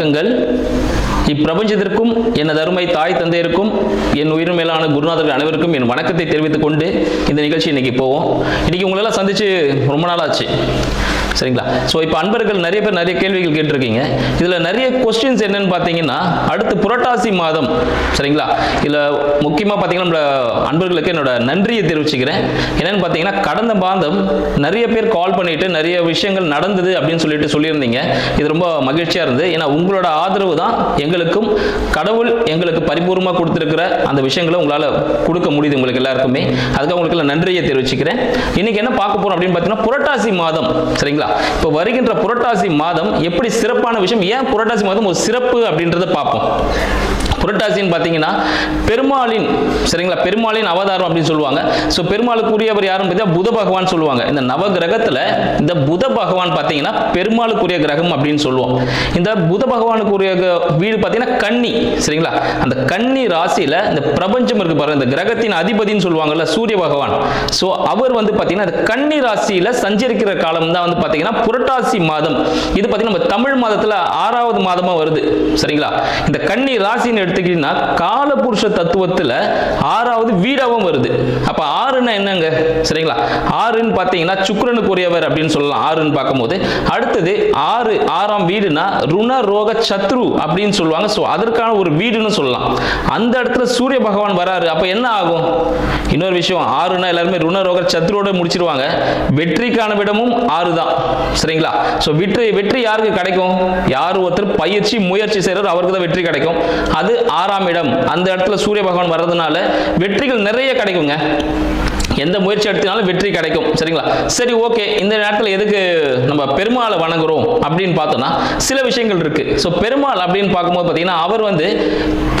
வணக்கங்கள். இப்பிரபஞ்சத்திற்கும் எனது அருமை தாய் தந்தையருக்கும் என் உயிர் மேலான குருநாதர்கள் அனைவருக்கும் என் வணக்கத்தை தெரிவித்துக் கொண்டு இந்த நிகழ்ச்சி இன்னைக்கு போவோம். இன்னைக்கு உங்களெல்லாம் சந்திச்சு ரொம்ப நாள் ஆச்சு, சரிங்களா? ஸோ இப்போ அன்பர்கள் நிறைய பேர் நிறைய கேள்விகள் கேட்டிருக்கீங்க. இதில் நிறைய கொஸ்டின்ஸ் என்னன்னு பார்த்தீங்கன்னா, அடுத்து புரட்டாசி மாதம், சரிங்களா? இதில் முக்கியமாக பார்த்தீங்கன்னா நம்மளோட அன்பர்களுக்கு என்னோட நன்றியை தெரிவிச்சுக்கிறேன். என்னன்னு பார்த்தீங்கன்னா, கடந்த மாதம் நிறைய பேர் கால் பண்ணிட்டு நிறைய விஷயங்கள் நடந்தது அப்படின்னு சொல்லியிருந்தீங்க. இது ரொம்ப மகிழ்ச்சியாக இருந்தது. ஏன்னா உங்களோட ஆதரவு தான் எங்களுக்கும் கடவுள் எங்களுக்கு பரிபூர்ணமாக கொடுத்துருக்கிற அந்த விஷயங்களை உங்களால் கொடுக்க முடியுது உங்களுக்கு எல்லாருக்குமே. அதுக்காக உங்களுக்கு நன்றியை தெரிவிச்சுக்கிறேன். இன்னைக்கு என்ன பார்க்க போறோம் அப்படின்னு பார்த்தீங்கன்னா, புரட்டாசி மாதம், சரிங்களா? இப்போ வருகின்ற புரட்டாசி மாதம் எப்படி சிறப்பான விஷயம், ஏன் புரட்டாசி மாதம் ஒரு சிறப்பு அப்படின்றத பார்ப்போம். புரட்டாசின்னு பார்த்தீங்கன்னா பெருமாளின், சரிங்களா, பெருமாளின் அவதாரம் அப்படின்னு சொல்லுவாங்க. ஸோ பெருமாளுக்குரியவர் யாரும் பார்த்தீங்கன்னா புத பகவான் சொல்லுவாங்க. இந்த நவ கிரகத்தில் இந்த புத பகவான் பார்த்தீங்கன்னா பெருமாளுக்குரிய கிரகம் அப்படின்னு சொல்லுவோம். இந்த புத பகவானுக்குரிய வீடு பார்த்தீங்கன்னா கன்னி, சரிங்களா? அந்த கன்னி ராசியில் இந்த பிரபஞ்சம் இருக்கு பாருங்க, இந்த கிரகத்தின் அதிபதினு சொல்லுவாங்கல்ல சூரிய பகவான். ஸோ அவர் வந்து பார்த்தீங்கன்னா இந்த கன்னி ராசியில் சஞ்சரிக்கிற காலம் தான் வந்து பார்த்தீங்கன்னா புரட்டாசி மாதம். இது பார்த்தீங்கன்னா நம்ம தமிழ் மாதத்தில் 6வது மாதமாக வருது, சரிங்களா? இந்த கன்னி ராசின்னு எடுத்துக்கிட்டீங்கன்னா காலபுருஷ தத்துவத்தில் 6வது வீடாவும் வருது. அப்ப 6ன்னா என்னங்க, சரிங்களா? 6ன்னு பார்த்தீங்கன்னா சுக்கிரனுக்குரியவர் அப்படின்னு சொல்லலாம். 6ன்னு பார்க்கும்போது அடுத்தது 6ஆம் வீடுனா ருண ரோக சத்ரு அப்படின்னு சொல்லுவாங்க. ஸோ அதற்கான ஒரு வீடுன்னு சொல்லலாம். அந்த இடத்துல சூரிய பகவான் வராரு. அப்ப என்ன ஆகும்? இன்னொரு விஷயம், 6ன்னா எல்லாருமே ருண ரோக சத்ருவோட முடிச்சிருவாங்க. வெற்றிக்கான விடமும் 6 தான், சரிங்களா? ஸோ வெற்றி யாருக்கு கிடைக்கும்? யார் ஒருத்தர் பயிற்சி முயற்சி செய்யறாரு அவருக்கு தான் வெற்றி கிடைக்கும். அது 6ஆம் இடம். அந்த இடத்துல சூரிய பகவான் வர்றதுனால வெற்றிகள் நிறைய கிடைக்குங்க. எந்த முயற்சி எடுத்தினாலும் வெற்றி கிடைக்கும், சரிங்களா? சரி, ஓகே. இந்த நேரத்தில் எதுக்கு நம்ம பெருமாளை வணங்குறோம் அப்படின்னு பார்த்தோம்னா சில விஷயங்கள் இருக்கு. ஸோ பெருமாள் அப்படின்னு பார்க்கும்போது பார்த்தீங்கன்னா அவர் வந்து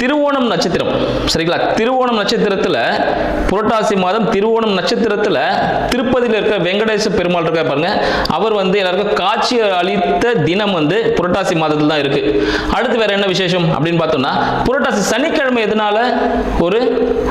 திருவோணம் நட்சத்திரம், சரிங்களா? திருவோணம் நட்சத்திரத்தில் புரட்டாசி மாதம் திருவோணம் நட்சத்திரத்தில் திருப்பதியில் இருக்கிற வெங்கடேச பெருமாள் இருக்க பாருங்க, அவர் வந்து எல்லாருக்கும் காட்சி அளித்த தினம் வந்து புரட்டாசி மாதத்தில் தான் இருக்கு. அடுத்து வேற என்ன விசேஷம் அப்படின்னு பார்த்தோம்னா, புரட்டாசி சனிக்கிழமை எதனால ஒரு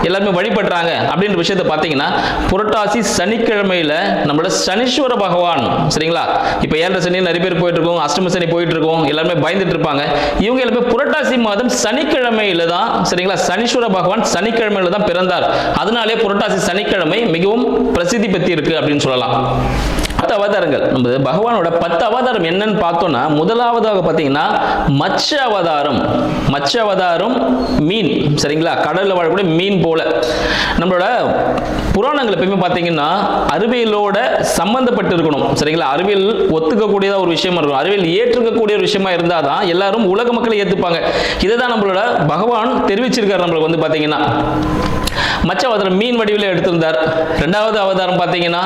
எல்லாருமே வழிபடுறாங்க அப்படின்ற விஷயத்தை பார்த்தீங்கன்னா, புரட்டாசி சனிக்கிழமையில நம்மளோட சனீஸ்வர பகவான், சரிங்களா? இப்ப 7 சனி நிறைய பேர் போயிட்டு இருக்கோம், அஷ்டம சனி போயிட்டு இருக்கோம், எல்லாருமே பயந்துட்டு இருப்பாங்க. இவங்க எல்லாமே புரட்டாசி மாதம் சனிக்கிழமையில தான், சரிங்களா, சனீஸ்வர பகவான் சனிக்கிழமையில தான் பிறந்தார். அதனாலே புரட்டாசி சனிக்கிழமை மிகவும் பிரசித்தி பெற்று இருக்கு அப்படின்னு சொல்லலாம். 10 அவதாரங்கள், நம்ம பகவானோட 10 அவதாரம் என்னன்னு பார்த்தோம்னா, முதலாவதாக பார்த்தீங்கன்னா மச்ச அவதாரம். மச்ச அவதாரம் மீன், சரிங்களா? கடல்ல வாழக்கூடிய மீன் போல. நம்மளோட புராணங்கள் எப்பயுமே பார்த்தீங்கன்னா அறிவியலோட சம்பந்தப்பட்டு இருக்கணும், சரிங்களா? அறிவியல் ஒத்துக்கக்கூடியதா ஒரு விஷயமா இருக்கும், அறிவியல் ஏற்றுக்கக்கூடிய ஒரு விஷயமா இருந்தால் தான் எல்லாரும் உலக மக்களை ஏற்றுப்பாங்க. இதை தான் நம்மளோட பகவான் தெரிவிச்சிருக்காரு நம்மளுக்கு வந்து பார்த்தீங்கன்னா. மச்ச அவதாரம் மீன் வடிவில் எடுத்திருந்தார். 2வது அவதாரம் பார்த்தீங்கன்னா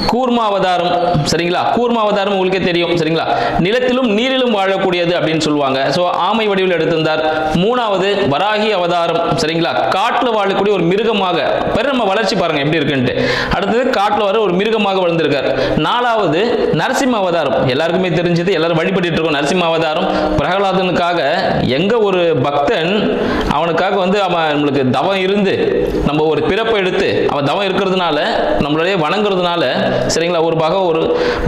கூர்மா அவதாரம், சரிங்களா? கூர்மா அவதாரம் உங்களுக்கே தெரியும், சரிங்களா? நிலத்திலும் நீரிலும் வாழக்கூடியது அப்படின்னு சொல்லுவாங்க. ஸோ ஆமை வடிவில் எடுத்திருந்தார். 3வது வராகி அவதாரம், சரிங்களா? காட்டுல வாழக்கூடிய ஒரு மிருகமாக, நம்ம வளர்ச்சி பாருங்க எப்படி இருக்குன்ட்டு. அடுத்தது காட்டுல வர ஒரு மிருகமாக வளர்ந்திருக்கார். 4வது நரசிம்ம அவதாரம், எல்லாருக்குமே தெரிஞ்சது, எல்லாரும் வழிபட்டு இருக்கோம். நரசிம்ம அவதாரம் பிரகலாதனுக்காக எங்க ஒரு பக்தன் அவனுக்காக வந்து அவன் நம்மளுக்கு தவம் இருந்து நம்ம ஒரு பிறப்பை எடுத்து அவன் தவம் இருக்கிறதுனால நம்மளுடைய வணங்குறதுனால, சரிங்களா, ஒரு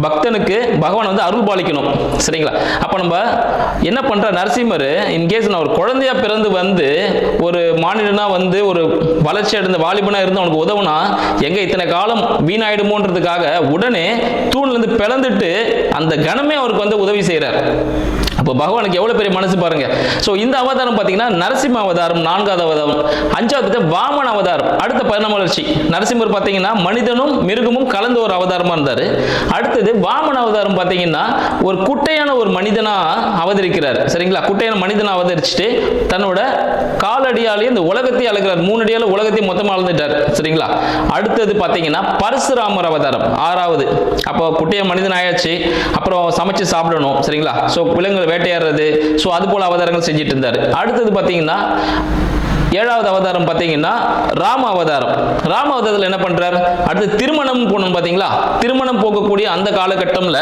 பக்தனுக்கு பகவான் வந்து அருள் பாலிக்கணும், சரிங்களா? அப்ப நம்ம என்ன பண்ற, நரசிம்மர் இன்கேஸ் நான் ஒரு குழந்தையா பிறந்து வந்து ஒரு மாநிலனா வந்து ஒரு வளர்ச்சி அடைந்த வாலிபனா இருந்து அவனுக்கு உதவுனா எங்க இத்தனை காலம் வீணாயிடுமோன்றதுக்காக உடனே தூண்ல இருந்து பிளந்துட்டு அந்த கணமே அவருக்கு வந்து உதவி செய்யறார். அப்போ பகவானுக்கு எவ்வளவு பெரிய மனசு பாருங்க. ஸோ இந்த அவதாரம் பார்த்தீங்கன்னா நரசிம்ம அவதாரம் 4வது அவதாரம். 5வது வாமன அவதாரம், அடுத்த பரிணாம வளர்ச்சி. நரசிம்மர் பார்த்தீங்கன்னா மனிதனும் மிருகமும் கலந்த ஒரு அவதாரமா இருந்தார். அடுத்தது வாமன அவதாரம் பார்த்தீங்கன்னா ஒரு குட்டையான ஒரு மனிதனா அவதரிக்கிறார், சரிங்களா? குட்டையான மனிதனா அவதரிச்சுட்டு தன்னோட காலடியாலே இந்த உலகத்தை அழகிறார். 3 அடியால உலகத்தை மொத்தமாக அளந்துட்டார், சரிங்களா? அடுத்தது பார்த்தீங்கன்னா பரசுராமர் அவதாரம் 6வது. அப்போ குட்டையான மனிதன் ஆயாச்சு, அப்புறம் சமைச்சு சாப்பிடணும், சரிங்களா? ஸோ விலங்குகள் வேட்டையாடுறது, ஸோ அது போல அவதாரங்கள் செஞ்சுட்டு இருந்தார். அடுத்தது பார்த்தீங்கன்னா 7வது அவதாரம் பார்த்தீங்கன்னா ராம அவதாரம். ராம அவதாரத்தில் என்ன பண்றார்? அடுத்து திருமணம் போகணும் பார்த்தீங்களா? திருமணம் போகக்கூடிய அந்த காலகட்டம்ல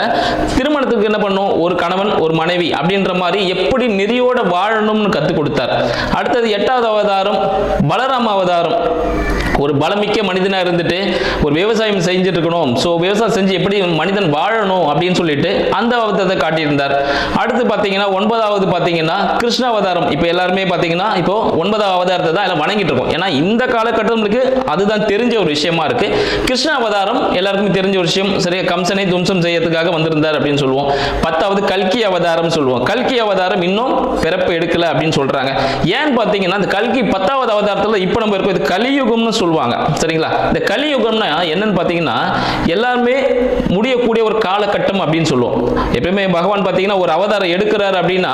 திருமணத்துக்கு என்ன பண்ணும், ஒரு கணவன் ஒரு மனைவி அப்படின்ற மாதிரி எப்படி நெறியோட வாழணும்னு கற்றுக் கொடுத்தார். அடுத்தது 8வது அவதாரம் பலராம அவதாரம். ஒரு பலமிக்க மனிதனா இருந்துட்டு ஒரு விவசாயம் செஞ்சுட்டு இருக்கணும், ஸோ விவசாயம் செஞ்சு எப்படி மனிதன் வாழணும் அப்படின்னு சொல்லிட்டு அந்த அவதாரத்தை காட்டியிருந்தார். அடுத்து பார்த்தீங்கன்னா 9வது பார்த்தீங்கன்னா கிருஷ்ண அவதாரம். இப்போ எல்லாருமே பார்த்தீங்கன்னா இப்போ 9வது அவதாரத்தை தான் எல்லாம் வணங்கிட்டு இருக்கோம். ஏன்னா இந்த காலகட்டத்துக்கு அதுதான் தெரிஞ்ச ஒரு விஷயமா இருக்கு. கிருஷ்ண அவதாரம் எல்லாருக்குமே தெரிஞ்ச ஒரு விஷயம். சரியா, கம்சனை தும்சம் செய்யறதுக்காக வந்திருந்தார் அப்படின்னு சொல்லுவோம். 10வது கல்கி அவதாரம் சொல்லுவோம். கல்கி அவதாரம் இன்னும் பிறப்பு எடுக்கல அப்படின்னு சொல்றாங்க. ஏன்னு பார்த்தீங்கன்னா இந்த கல்கி 10வது அவதாரத்தில் இப்போ நம்ம இருக்கோம், இது கலியுகம்னு சொல்லுவாங்க. சரிங்களா, இந்த கலியுகம்னா என்னன்னு பார்த்தீங்கன்னா எல்லாருமே முடியக்கூடிய ஒரு காலகட்டம் அப்படின்னு சொல்லுவோம். எப்பயுமே பகவான் பார்த்தீங்கன்னா ஒரு அவதாரம் எடுக்கிறார் அப்படின்னா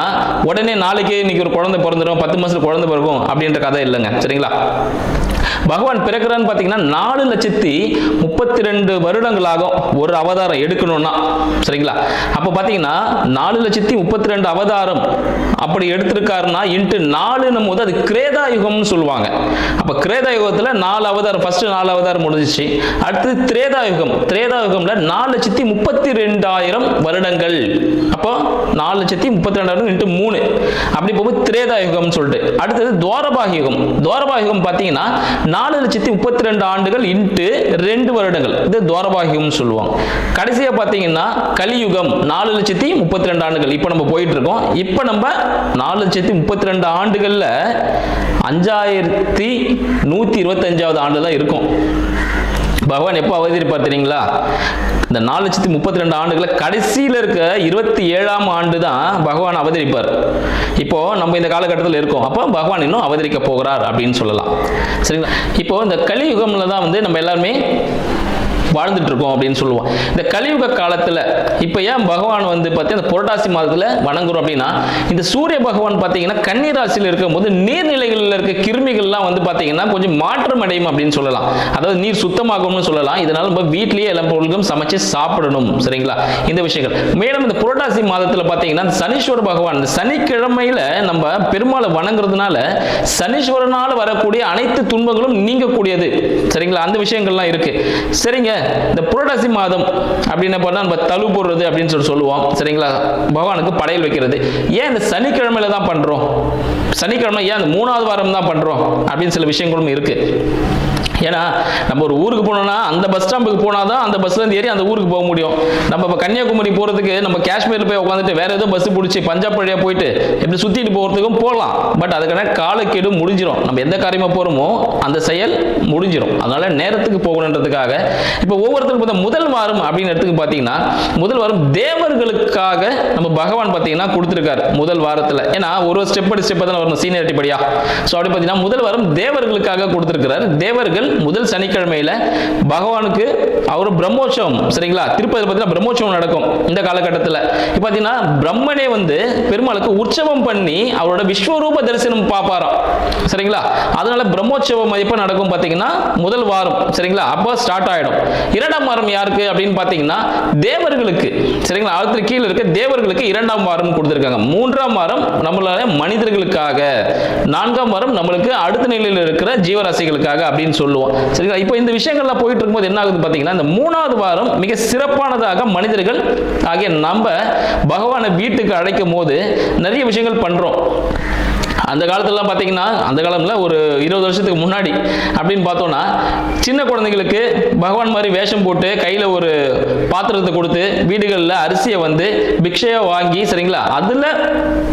உடனே நாளைக்கு இன்னைக்கு ஒரு குழந்தை பிறந்துடும், 10 மாசத்துல குழந்தை பிறக்கும் அப்படின்ற கதை இல்லைங்க. சரிங்களா, பகவான் பிறக்கிறான்னு பார்த்தீங்கன்னா 4,32 வருடங்களாகும் ஒரு அவதாரம் எடுக்கணும்னா. சரிங்களா, அப்போ பார்த்தீங்கன்னா 4,32 அவதாரம் அப்படி எடுத்திருக்காருன்னா இன்ட்டு 4னும் போது அது கிரேதா யுகம்னு சொல்லுவாங்க. அப்போ கிரேதா யுகத்தில் 4 அவதாரம், ஃபர்ஸ்ட் 4 அவதாரம் முடிஞ்சிச்சு. அடுத்து திரேதா யுகம். திரேதா யுகம்ல 4,32,000 வருடங்கள். அப்போ 4,32,000 இன்ட்டு 3 அப்படி போகும்போது திரேதா யுகம்னு சொல்லிட்டு. அடுத்தது துவாரபாக யுகம். துவாரபாக யுகம் பார்த்தீங்கன்னா 4,32 ஆண்டுகள் இன்ட்டு 2 வருடங்கள், இது துவாரபாகியம் சொல்லுவாங்க. கடைசியா பார்த்தீங்கன்னா கலியுகம் 4,32 ஆண்டுகள். இப்போ நம்ம போயிட்டு இருக்கோம். இப்போ நம்ம 4,32 ஆண்டுகள்ல 5,125வது ஆண்டு தான் இருக்கும். பகவான் எப்போ அவதரிப்பார் தெரியுங்களா? இந்த 4,32 ஆண்டுகளை கடைசியில் இருக்க 27ஆம் ஆண்டு தான் பகவான் அவதரிப்பார். இப்போ நம்ம இந்த காலகட்டத்தில் இருக்கோம், அப்போ பகவான் இன்னும் அவதரிக்க போகிறார் அப்படின்னு சொல்லலாம். சரிங்களா, இப்போ இந்த கலியுகம்ல தான் நம்ம எல்லாருமே வாழ்ந்துட்டு இருக்கோம் அப்படின்னு சொல்லுவோம். இந்த கலியுக காலத்துல இப்ப ஏன் பகவான் பார்த்தீங்கன்னா புரட்டாசி மாதத்துல வணங்குறோம் அப்படின்னா, இந்த சூரிய பகவான் பார்த்தீங்கன்னா கன்னி ராசியில் இருக்கும் போது நீர்நிலைகளில் இருக்க கிருமிகள்லாம் பார்த்தீங்கன்னா கொஞ்சம் மாற்றம் அடையும் அப்படின்னு சொல்லலாம். அதாவது நீர் சுத்தமாகும்னு சொல்லலாம். இதனால நம்ம வீட்லயே எல்லா பொருட்களும் சமைச்சு சாப்பிடணும். சரிங்களா, இந்த விஷயங்கள். மேலும் இந்த புரட்டாசி மாதத்துல பார்த்தீங்கன்னா சனீஸ்வர பகவான் இந்த சனிக்கிழமையில நம்ம பெருமாளை வணங்குறதுனால சனீஸ்வரனால வரக்கூடிய அனைத்து துன்பங்களும் நீங்கக்கூடியது. சரிங்களா, அந்த விஷயங்கள்லாம் இருக்கு. சரிங்க, இந்த புரட்டாசி மாதம் அப்படின்னு பண்ணா நம்ம தழு போடுறது அப்படின்னு சொல்லுவோம். சரிங்களா, பகவானுக்கு படையல் வைக்கிறது. ஏன் இந்த சனிக்கிழமையில தான் பண்றோம்? சனிக்கிழமை ஏன் அந்த 3வது வாரம் தான் பண்றோம் அப்படின்னு சில விஷயங்களும் இருக்கு. ஏன்னா நம்ம ஒரு ஊருக்கு போனோம்னா அந்த பஸ் ஸ்டாம்புக்கு போனாதான் அந்த பஸ்ல இருந்து ஏறி அந்த ஊருக்கு போக முடியும். நம்ம இப்போ கன்னியாகுமரி போறதுக்கு நம்ம காஷ்மீர்ல போய் உட்காந்துட்டு வேற ஏதோ பஸ் பிடிச்சி பஞ்சாப் வழியா போயிட்டு எப்படி சுத்திட்டு போறதுக்கும் போகலாம். பட் அதுக்கான காலக்கெடு முடிஞ்சிடும். நம்ம எந்த காரியமா போறோமோ அந்த செயல் முடிஞ்சிடும். அதனால நேரத்துக்கு போகணுன்றதுக்காக இப்போ ஒவ்வொருத்தருக்கும் முதல் வாரம் அப்படின்னு எடுத்துக்கு பார்த்தீங்கன்னா முதல் வாரம் தேவர்களுக்காக நம்ம பகவான் பார்த்தீங்கன்னா கொடுத்துருக்காரு முதல் வாரத்தில். ஏன்னா ஒரு ஸ்டெப் படி ஸ்டெப் தான் வரணும் சீனியாரிட்டி படியா. ஸோ அப்படி பார்த்தீங்கன்னா முதல் வாரம் தேவர்களுக்காக கொடுத்துருக்கிறார். தேவர்கள் முதல் சனிக்கிழமையில பகவானுக்கு அவர் பிரம்மோற்சவம். சரிங்களா, திருப்பதி பார்த்தீங்கன்னா பிரம்மோற்சவம் நடக்கும் இந்த காலகட்டத்தில். இப்போ பார்த்தீங்கன்னா பிரம்மனே பெருமாளுக்கு உற்சவம் பண்ணி அவரோட விஸ்வரூப தரிசனம் பார்ப்பாராம். சரிங்களா, அதனால பிரம்மோற்சவம் எப்போ நடக்கும் பார்த்தீங்கன்னா முதல் வாரம். சரிங்களா, அப்போ ஸ்டார்ட் ஆயிடும். 2ஆம் வாரம் யாருக்கு அப்படின்னு பார்த்தீங்கன்னா தேவர்களுக்கு. சரிங்களா, அடுத்த கீழே இருக்க தேவர்களுக்கு 2ஆம் வாரம் கொடுத்துருக்காங்க. 3ஆம் வாரம் நம்மளால மனிதர்களுக்காக, 4ஆம் வாரம் நம்மளுக்கு அடுத்த நிலையில் இருக்கிற ஜீவராசிகளுக்காக அப்படின்னு சொல்லுவோம். சரிங்களா, இப்போ இந்த விஷயங்கள்லாம் போயிட்டு இருக்கும்போது என்ன ஆகுது பார்த்தீங்கன்னா இந்த 3வது வாரம் மிக சிறப்பானதாக மனிதர்கள் ஆகிய நம்ம பகவானை வீட்டுக்கு அழைக்கும் போது நிறைய விஷயங்கள் பண்றோம். அந்த காலத்துலலாம் பார்த்தீங்கன்னா அந்த காலம்ல ஒரு 20 வருஷத்துக்கு முன்னாடி அப்படின்னு பார்த்தோம்னா சின்ன குழந்தைகளுக்கு பகவான் மாதிரி வேஷம் போட்டு கையில் ஒரு பாத்திரத்தை கொடுத்து வீடுகளில் அரிசியை பிக்ஷையாக வாங்கி, சரிங்களா, அதில்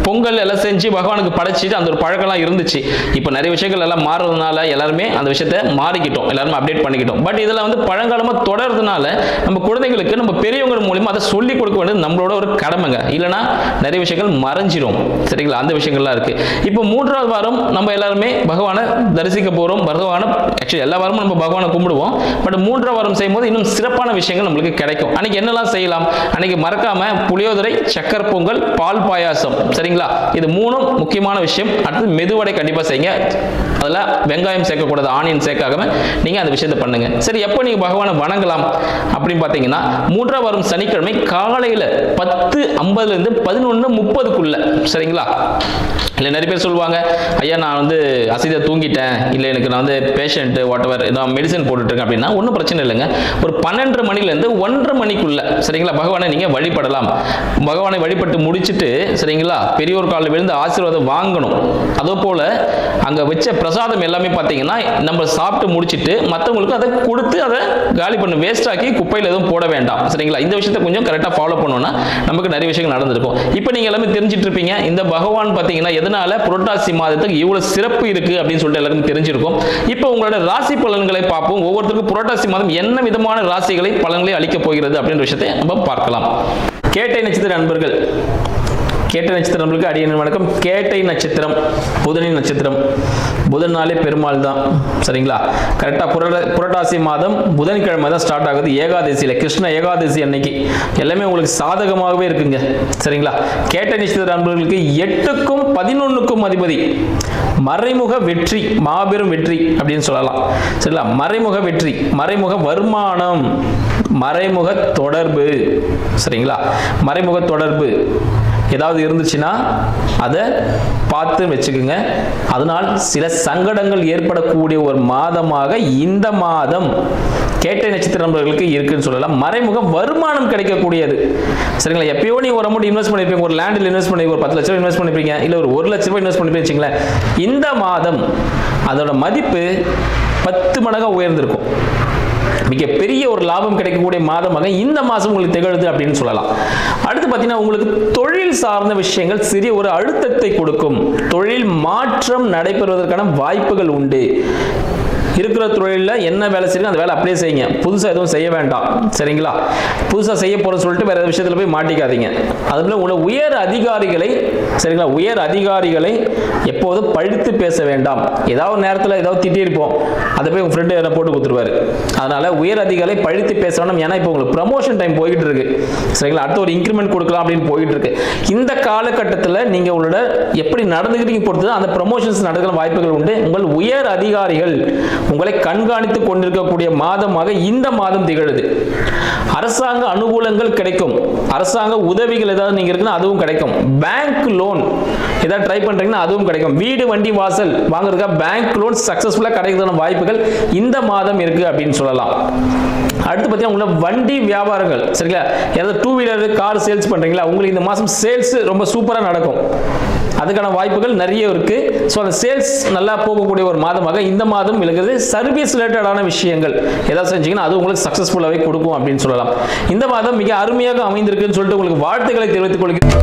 பொங்கல் எல்லாம் செஞ்சு பகவானுக்கு படைச்சிட்டு அந்த ஒரு பழக்கம்லாம் இருந்துச்சு. இப்போ நிறைய விஷயங்கள் எல்லாம் மாறுறதுனால எல்லாருமே அந்த விஷயத்தை மாறிக்கிட்டோம், எல்லாருமே அப்டேட் பண்ணிக்கிட்டோம். பட் இதெல்லாம் பழங்காலமாக தொடர்றதுனால நம்ம குழந்தைகளுக்கு நம்ம பெரியவங்க மூலியமா அதை சொல்லிக் கொடுக்க வேண்டியது நம்மளோட ஒரு கடமைங்க. இல்லைன்னா நிறைய விஷயங்கள் மறைஞ்சிரும். சரிங்களா, அந்த விஷயங்கள்லாம் இருக்கு. இப்போ 3வது வாரம் நம்ம எல்லாருமே பகவானை தரிசிக்க போறோம். பகவானை ஆக்சுவலி எல்லா வாரமும் நம்ம பகவானை கும்பிடுவோம். பட் 3ஆம் வாரம் செய்யும்போது இன்னும் சிறப்பான விஷயங்கள் நம்மளுக்கு கிடைக்கும். அன்னைக்கு என்னெல்லாம் செய்யலாம்? அன்னைக்கு மறக்காம புளியோதரை, சக்கரை பொங்கல், பால் பாயாசம். சரிங்களா, இது 3ம் முக்கியமான விஷயம். அடுத்து மெதுவடை கண்டிப்பா செய்யுங்க. அதில் வெங்காயம் சேர்க்கக்கூடாது, ஆனியன் சேர்க்காம நீங்க அந்த விஷயத்தை பண்ணுங்க. சரி, எப்போ நீங்க பகவானை வணங்கலாம் அப்படின்னு பார்த்தீங்கன்னா 3ஆம் வாரம் சனிக்கிழமை காலையில 10:50 11:30. சரிங்களா, இல்லை நிறைய பேர் சொல்லுவாங்க, ஐயா நான் வந்து அசதியாக தூங்கிட்டேன், இல்லை எனக்கு நான் வந்து பேஷண்ட் வாட்டவர் நான் மெடிசன் போட்டுட்ருக்கேன் அப்படின்னா ஒன்றும் பிரச்சனை இல்லைங்க. ஒரு 12:30 மணிலேருந்து 1:30 மணிக்குள்ள சரிங்களா பகவானை நீங்கள் வழிபடலாம். பகவானை வழிபட்டு முடிச்சுட்டு சரிங்களா பெரியோர் காலில் விழுந்து ஆசீர்வாதம் வாங்கணும். அதே போல் அங்கே வச்ச பிரசாதம் எல்லாமே பார்த்தீங்கன்னா நம்ம சாப்பிட்டு முடிச்சுட்டு மற்றவங்களுக்கு அதை கொடுத்து அதை காலி பண்ணு, வேஸ்ட் ஆக்கி குப்பையில் எதுவும் போட வேண்டாம் சரிங்களா. இந்த விஷயத்தை கொஞ்சம் கரெக்டாக ஃபாலோ பண்ணோம்னா நமக்கு நிறைய விஷயங்கள் நடந்திருக்கும். இப்போ நீங்கள் எல்லாமே தெரிஞ்சிட்டு இருப்பீங்க இந்த பகவான் பார்த்தீங்கன்னா எதனால புரட்டாசி மாதத்துக்கு இவ்வளவு சிறப்பு இருக்கு அப்படின்னு சொல்லிட்டு எல்லாருக்கும் தெரிஞ்சிருக்கும். இப்போ உங்களோட ராசி பலன்களை பார்ப்போம். ஒவ்வொருத்தருக்கும் புரட்டாசி மாதம் என்ன விதமான ராசிகளை பலன்களை அளிக்கப் போகிறது அப்படின்ற விஷயத்தை நம்ம பார்க்கலாம். கேட்டை நட்சத்திர நண்பர்கள், கேட்டை நட்சத்திர நண்பர்களுக்கு அடியேன் வணக்கம். கேட்டை நட்சத்திரம் புதனின் நட்சத்திரம். புதன் நாளே பெருமாள் தான் சரிங்களா. கரெக்டாக புரட்டாசி மாதம் புதன்கிழமை தான் ஸ்டார்ட் ஆகுது. ஏகாதசியில் கிருஷ்ண ஏகாதசி அன்னைக்கு எல்லாமே உங்களுக்கு சாதகமாகவே இருக்குங்க சரிங்களா. கேட்டை நட்சத்திர நண்பர்களுக்கு 8க்கும் 11க்கும் அதிபதி, மறைமுக வெற்றி, மாபெரும் வெற்றி அப்படின்னு சொல்லலாம் சரிங்களா. மறைமுக வெற்றி, மறைமுக வருமானம், மறைமுக தொடர்பு சரிங்களா. மறைமுக தொடர்பு ஏதாவது இருந்துச்சுன்னா அதை பார்த்து வச்சுக்கோங்க. அதனால் சில சங்கடங்கள் ஏற்படக்கூடிய ஒரு மாதமாக இந்த மாதம் கேட்டை நட்சத்திர நண்பர்களுக்கு இருக்குன்னு சொல்லலாம். மறைமுக வருமானம் கிடைக்கக்கூடியது சரிங்களா. எப்பயோ நீங்க ஒரு அமௌண்ட் இன்வெஸ்ட் பண்ணிருப்பீங்க, ஒரு லேண்டில் இன்வெஸ்ட் பண்ணி ஒரு 10 லட்ச ரூபாய் இன்வெஸ்ட் பண்ணிருப்பீங்க, இல்லை ஒரு 1 லட்ச ரூபாய் இன்வெஸ்ட் பண்ணிருப்பீங்க வச்சுங்களேன். இந்த மாதம் அதோட மதிப்பு 10 மடங்காக உயர்ந்திருக்கும். மிகப்பெரிய ஒரு லாபம் கிடைக்கக்கூடிய மாதமாக இந்த மாதம் உங்களுக்கு திகழுது அப்படின்னு சொல்லலாம். அடுத்து பார்த்தீங்கன்னா உங்களுக்கு தொழில் சார்ந்த விஷயங்கள் சிறிய ஒரு அழுத்தத்தை கொடுக்கும். தொழில் மாற்றம் நடைபெறுவதற்கான வாய்ப்புகள் உண்டு. இருக்கிற தொழிலில் என்ன வேலை செய்யுங்க அந்த வேலை அப்படியே செய்யுங்க, புதுசாக எதுவும் செய்ய வேண்டாம் சரிங்களா. புதுசாக செய்ய போகிற சொல்லிட்டு வேற விஷயத்தில் போய் மாட்டிக்காதீங்க. அதுபோல் உங்களை உயர் அதிகாரிகளை சரிங்களா, உயர் அதிகாரிகளை எப்போதும் பழித்து பேச வேண்டாம். ஏதாவது நேரத்தில் ஏதாவது திட்டிருப்போம், அதை போய் உங்கள் ஃப்ரெண்டு என்ன போட்டு கொடுத்துருவாரு. அதனால உயர் அதிகாரிகளை பழித்து பேச வேண்டாம். ஏன்னா இப்போ உங்களுக்கு ப்ரமோஷன் டைம் போய்கிட்டு இருக்கு சரிங்களா. அடுத்த ஒரு இன்க்ரிமெண்ட் கொடுக்கலாம் அப்படின்னு போயிட்டு இருக்கு. இந்த காலகட்டத்தில் நீங்கள் உங்களோட எப்படி நடந்துக்கிறீங்க பொறுத்து அந்த ப்ரமோஷன்ஸ் நடக்கிற வாய்ப்புகள் உண்டு. உங்கள் உயர் அதிகாரிகள் உங்களை கண்காணித்துக் கொண்டிருக்கக்கூடிய மாதமாக இந்த மாதம் திகழுது. அரசாங்க அனுகூலங்கள் கிடைக்கும். அரசாங்க உதவிகள் ஏதாவது நீங்க இருக்குன்னா அதுவும் கிடைக்கும். பேங்க் லோன் ஏதாவது ட்ரை பண்றீங்கன்னா அதுவும் கிடைக்கும். வீடு வண்டி வாசல் வாங்குறதுக்கு பேங்க் லோன் சக்சஸ்ஃபுல்லா கிடைக்கிறதுக்கான வாய்ப்புகள் இந்த மாதம் இருக்கு அப்படின்னு சொல்லலாம். அடுத்து பார்த்தீங்கன்னா உங்களோட வண்டி வியாபாரங்கள் சரிங்களா, ஏதாவது 2 வீலர் கார் சேல்ஸ் பண்றீங்களா, உங்களுக்கு இந்த மாதம் சேல்ஸ் ரொம்ப சூப்பரா நடக்கும். அதுக்கான வாய்ப்புகள் நிறைய இருக்கு. ஸோ அந்த சேல்ஸ் நல்லா போகக்கூடிய ஒரு மாதமாக இந்த மாதம் விளங்குது. சர்வீஸ் ரிலேட்டடான விஷயங்கள் ஏதாவது செஞ்சீங்கன்னா அது உங்களுக்கு சக்சஸ்ஃபுல்லாகவே கொடுக்கும் அப்படின்னு சொல்லலாம். இந்த மாதம் மிக அருமையாக அமைந்திருக்குன்னு சொல்லிட்டு உங்களுக்கு வாழ்த்துக்களை தெரிவித்துக் கொள்கிறேன்.